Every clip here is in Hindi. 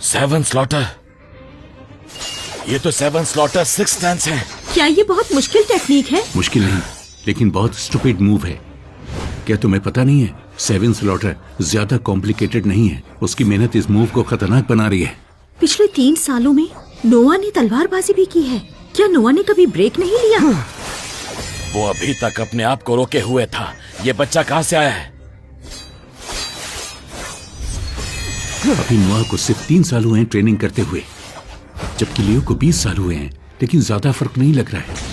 सेवन स्लॉटर, ये तो सेवन स्लॉटर सिक्स स्टैंस है। क्या ये बहुत मुश्किल टेक्निक है? मुश्किल नहीं, लेकिन बहुत स्टूपिड मूव है। क्या तुम्हें पता नहीं है, सेवन स्लॉटर ज्यादा कॉम्प्लिकेटेड नहीं है। उसकी मेहनत इस मूव को खतरनाक बना रही है। पिछले 3 सालों में नोआ ने तलवारबाजी भी की है। क्या नोआ ने कभी ब्रेक नहीं लिया? वो अभी तक अपने आप को रोके हुए था। ये बच्चा कहाँ से आया है? अभी नोआ को सिर्फ 3 साल हुए हैं ट्रेनिंग करते हुए, जबकि लियो को 20 साल हुए हैं, लेकिन ज्यादा फर्क नहीं लग रहा है।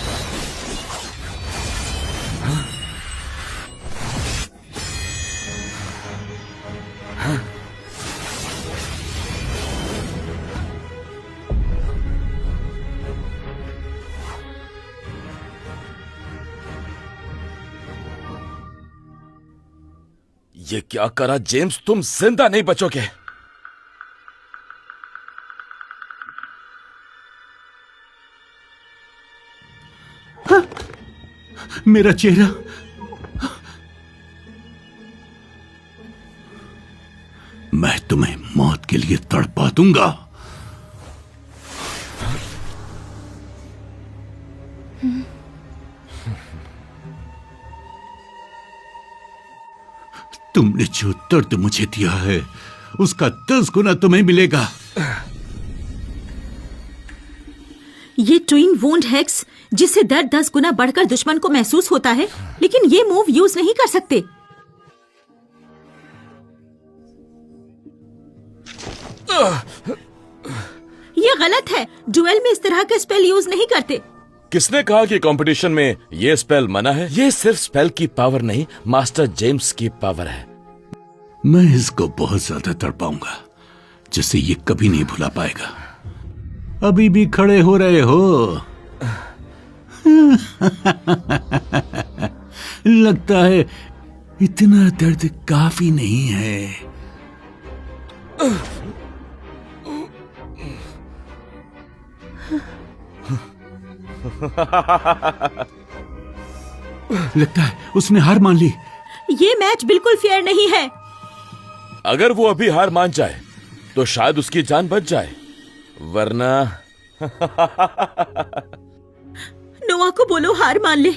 ये क्या करा जेम्स, तुम जिंदा नहीं बचोगे। मेरा चेहरा, मैं तुम्हें मौत के लिए तड़पा दूंगा। तुमने जो दर्द मुझे दिया है, उसका 10 गुना तुम्हें मिलेगा। ये ट्विन वुंड हेक्स, जिससे दर्द 10 गुना बढ़कर दुश्मन को महसूस होता है, लेकिन ये मूव यूज नहीं कर सकते। ये गलत है। डुएल में इस तरह के स्पेल यूज नहीं करते। किसने कहा कि कंपटीशन में ये स्पेल मना है? ये सिर्फ स्पेल की पावर नहीं, मास्टर जेम्स की पावर है। मैं इसको बहुत ज्यादा तड़पाऊंगा, जिससे ये कभी नहीं भुला पाएगा। अभी भी खड़े हो रहे हो? लगता है इतना दर्द काफी नहीं है। लगता है उसने हार मान ली। ये मैच बिल्कुल फेयर नहीं है। अगर वो अभी हार मान जाए तो शायद उसकी जान बच जाए, वरना नोआ को बोलो हार मान ले।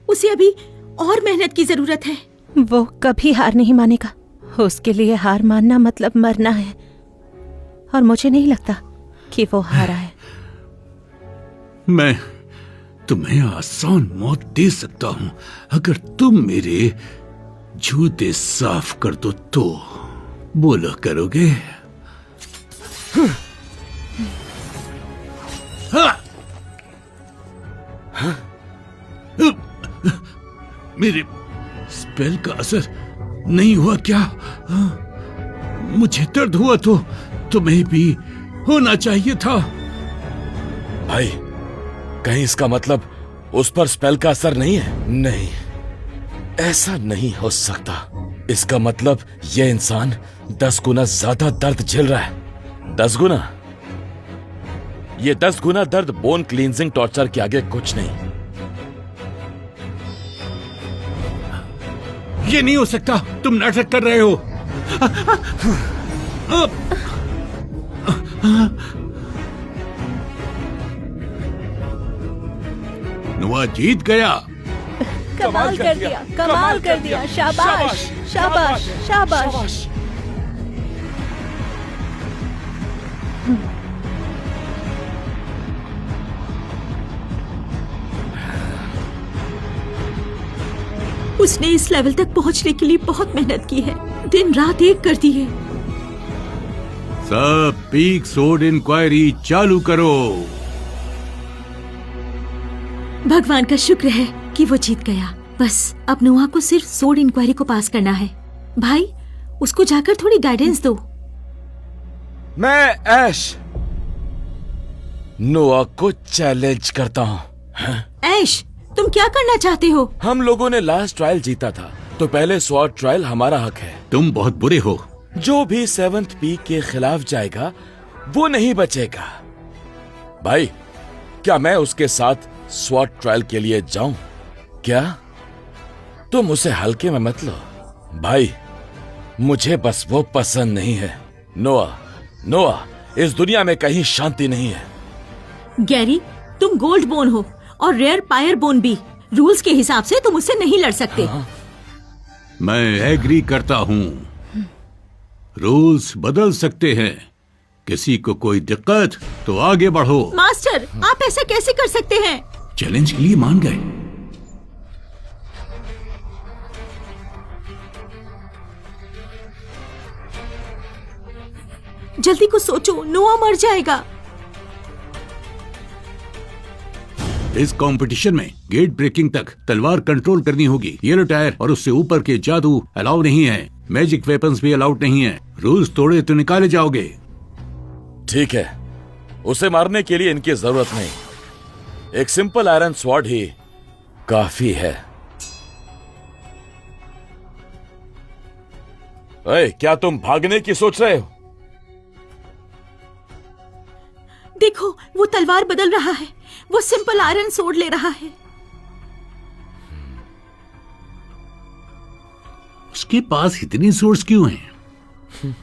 उसे अभी और मेहनत की जरूरत है। वो कभी हार नहीं मानेगा। उसके लिए हार मानना मतलब मरना है, और मुझे नहीं लगता कि वो हारा है। मैं तुम्हें आसान मौत दे सकता हूं, अगर तुम मेरे जूते साफ कर दो तो। बोलो, करोगे? मेरे स्पेल का असर नहीं हुआ क्या? मुझे दर्द हुआ तो तुम्हें भी होना चाहिए था। भाई, कहीं इसका मतलब उस पर स्पेल का असर नहीं है? नहीं, ऐसा नहीं हो सकता। इसका मतलब यह इंसान 10 गुना ज्यादा दर्द झेल रहा है। 10 गुना? ये 10 गुना दर्द बोन क्लींजिंग टॉर्चर के आगे कुछ नहीं। ये नहीं हो सकता, तुम नाटक कर रहे हो। नोआ जीत गया। कमाल कर दिया, कमाल कर दिया। शाबाश, शाबाश, शाबाश। उसने इस लेवल तक पहुंचने के लिए बहुत मेहनत की है, दिन रात एक कर दी है। सब पीक सोर्ड इंक्वायरी चालू करो। भगवान का शुक्र है कि वो जीत गया। बस अब नोआ को सिर्फ सोर्ड इंक्वायरी को पास करना है। भाई, उसको जाकर थोड़ी गाइडेंस दो। मैं ऐश नोआ को चैलेंज करता हूँ। ऐश, तुम क्या करना चाहते हो? हम लोगों ने लास्ट ट्रायल जीता था, तो पहले स्वॉर्ड ट्रायल हमारा हक है। तुम बहुत बुरे हो। जो भी 7th पीक के खिलाफ जाएगा वो नहीं बचेगा। भाई, क्या मैं उसके साथ स्वॉर्ड ट्रायल के लिए जाऊं? क्या तुम उसे हल्के में मत लो। भाई, मुझे बस वो पसंद नहीं है। नोआ, नोआ, इस दुनिया में कहीं शांति नहीं है। गैरी, तुम गोल्ड बोन हो और रेयर पायर बोन भी। रूल्स के हिसाब से तुम उससे नहीं लड़ सकते। मैं एग्री करता हूँ। रूल्स बदल सकते हैं। किसी को कोई दिक्कत तो आगे बढ़ो। मास्टर, आप ऐसा कैसे कर सकते हैं? चैलेंज के लिए मान गए। जल्दी कुछ सोचो, नोआ मर जाएगा। इस कंपटीशन में गेट ब्रेकिंग तक तलवार कंट्रोल करनी होगी। येलो टायर और उससे ऊपर के जादू अलाउ नहीं है। मैजिक वेपन्स भी अलाउड नहीं है। रूल्स तोड़े तो निकाले जाओगे। ठीक है, उसे मारने के लिए इनकी जरूरत नहीं। एक सिंपल आयरन स्वॉर्ड ही काफी है। ओए, क्या तुम भागने की सोच रहे हो? देखो, वो तलवार बदल रहा है। वो सिंपल आयरन सोर्ड ले रहा है। उसके पास इतनी सोर्स क्यों हैं?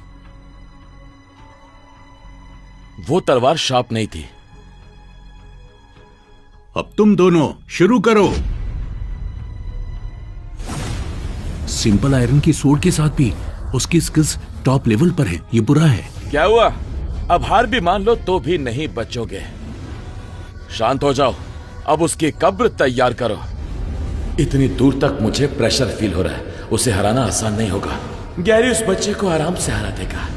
वो तलवार शार्प नहीं थी। अब तुम दोनों शुरू करो। सिंपल आयरन की सोर्ड के साथ भी उसकी स्किल्स टॉप लेवल पर है। ये बुरा है। क्या हुआ? अब हार भी मान लो तो भी नहीं बचोगे। शांत हो जाओ। अब उसकी कब्र तैयार करो। इतनी दूर तक मुझे प्रेशर फील हो रहा है। उसे हराना आसान नहीं होगा। गैरी उस बच्चे को आराम से हरा देगा।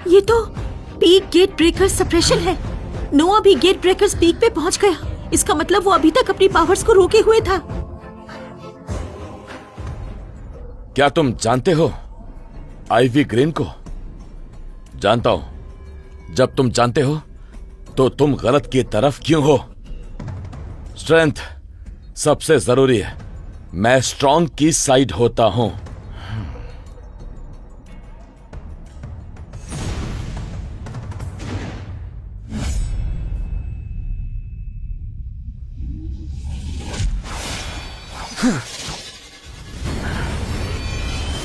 ये तो पीक गेट ब्रेकर सप्रेशन है। नोआ भी गेट ब्रेकर्स पीक पे पहुंच गया। इसका मतलब वो अभी तक अपनी पावर्स को रोके हुए था। क्या तुम जानते हो आइवी ग्रीन को? जानता हूं। जब तुम जानते हो तो तुम गलत की तरफ क्यों हो? स्ट्रेंथ सबसे जरूरी है। मैं स्ट्रांग की साइड होता हूं।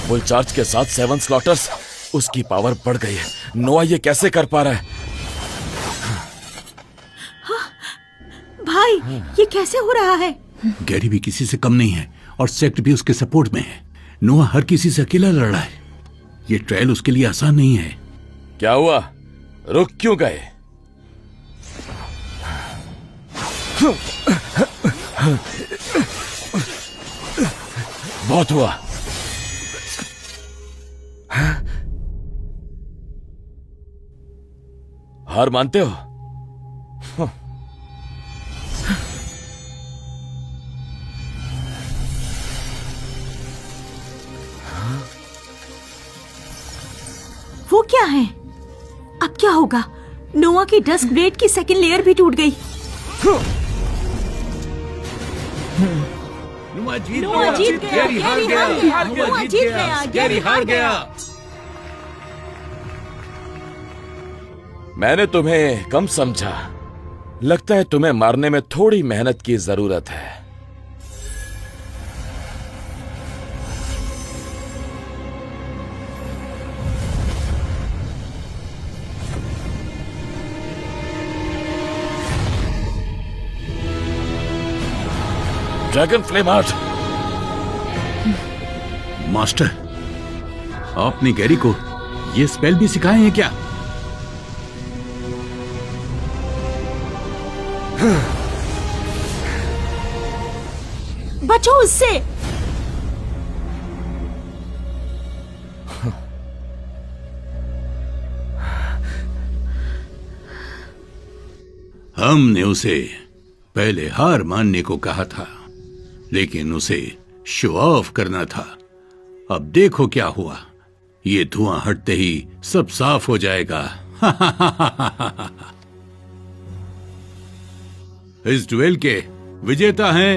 फुल चार्ज के साथ 7 स्लॉटर्स। उसकी पावर बढ़ गई है। नोआ ये कैसे कर पा रहा है? भाई, ये कैसे हो रहा है? गैरी भी किसी से कम नहीं है और सेक्ट भी उसके सपोर्ट में है। नोआ हर किसी से अकेला लड़ रहा है। ये ट्रायल उसके लिए आसान नहीं है। क्या हुआ? रुक क्यों गए? बहुत हुआ। हार मानते हो? वो क्या है? अब क्या होगा? नोआ की डस्क ब्लेड की सेकंड लेयर भी टूट गई। नोआ जीत नोआ जीत गया। गैरी हार गया। नोआ जीत गया। गैरी हार गया। मैंने तुम्हें कम समझा। लगता है तुम्हें मारने में थोड़ी मेहनत की जरूरत है। Dragon flame art. मास्टर, आपने गैरी को ये स्पेल भी सिखाए हैं क्या? बचो उससे। हमने उसे पहले हार मानने को कहा था, लेकिन उसे शो ऑफ करना था। अब देखो क्या हुआ। ये धुआं हटते ही सब साफ हो जाएगा। इस ड्यूएल के विजेता हैं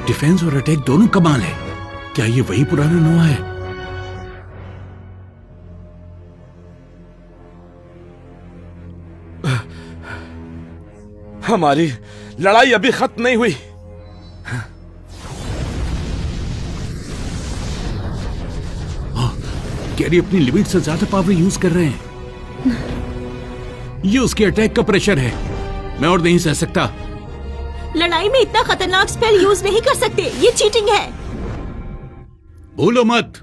डिफेंस और अटैक दोनों कमाल है। क्या ये वही पुराना नोआ है? हमारी लड़ाई अभी खत्म नहीं हुई। कैरी अपनी लिमिट से ज्यादा पावर यूज कर रहे हैं। ये उसके अटैक का प्रेशर है, मैं और नहीं सह सकता। लड़ाई में इतना खतरनाक स्पेल यूज नहीं कर सकते, ये चीटिंग है। भूलो मत,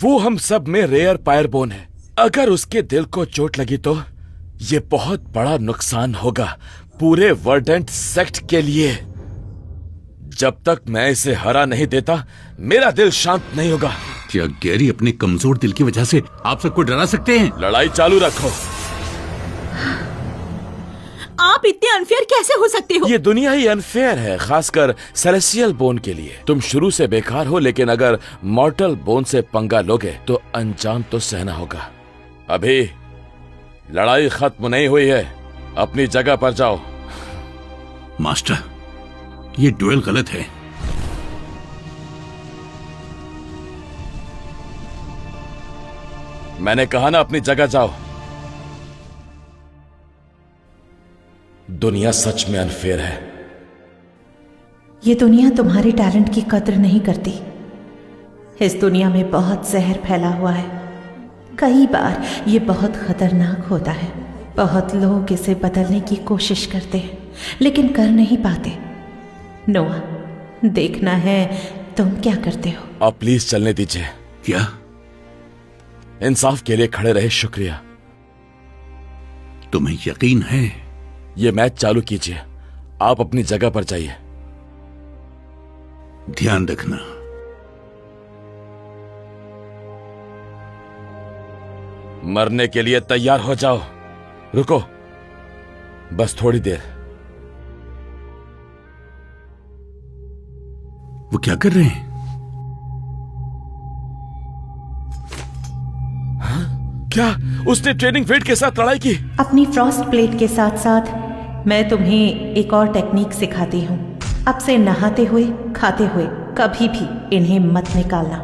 वो हम सब में रेयर पायरबोन है। अगर उसके दिल को चोट लगी तो ये बहुत बड़ा नुकसान होगा पूरे वर्डेंट सेक्ट के लिए। जब तक मैं इसे हरा नहीं देता मेरा दिल शांत नहीं होगा। क्या गैरी अपने कमजोर दिल की वजह से आप सबको डरा सकते हैं? लड़ाई चालू रखो। आप इतने अनफेयर कैसे हो सकते हो? ये दुनिया ही अनफेयर है, खासकर सेलेस्टियल बोन के लिए। तुम शुरू से बेकार हो, लेकिन अगर मॉर्टल बोन से पंगा लोगे तो अंजाम तो सहना होगा। अभी लड़ाई खत्म नहीं हुई है, अपनी जगह पर जाओ। मास्टर, ये ड्यूएल गलत है। मैंने कहा ना अपनी जगह जाओ। दुनिया सच में अनफेयर है। ये दुनिया तुम्हारे टैलेंट की कद्र नहीं करती। इस दुनिया में बहुत जहर फैला हुआ है। कई बार ये बहुत खतरनाक होता है। बहुत लोग इसे बदलने की कोशिश करते हैं लेकिन कर नहीं पाते। नोआ, देखना है तुम क्या करते हो। आप प्लीज चलने दीजिए। क्या? इंसाफ के लिए खड़े रहे शुक्रिया। तुम्हें यकीन है? ये मैच चालू कीजिए, आप अपनी जगह पर जाइए। ध्यान रखना। मरने के लिए तैयार हो जाओ। रुको, बस थोड़ी देर। वो क्या कर रहे हैं? क्या उसने ट्रेनिंग वेट के साथ लड़ाई की? अपनी फ्रॉस्ट प्लेट के साथ साथ मैं तुम्हें एक और टेक्निक सिखाती हूँ। अब से नहाते हुए, खाते हुए कभी भी इन्हें मत निकालना।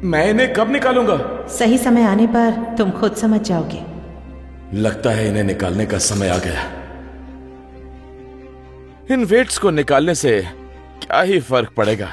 मैं इन्हें कब निकालूंगा? सही समय आने पर तुम खुद समझ जाओगे। लगता है इन्हें निकालने का समय आ गया। इन वेट्स को निकालने से क्या ही फर्क पड़ेगा।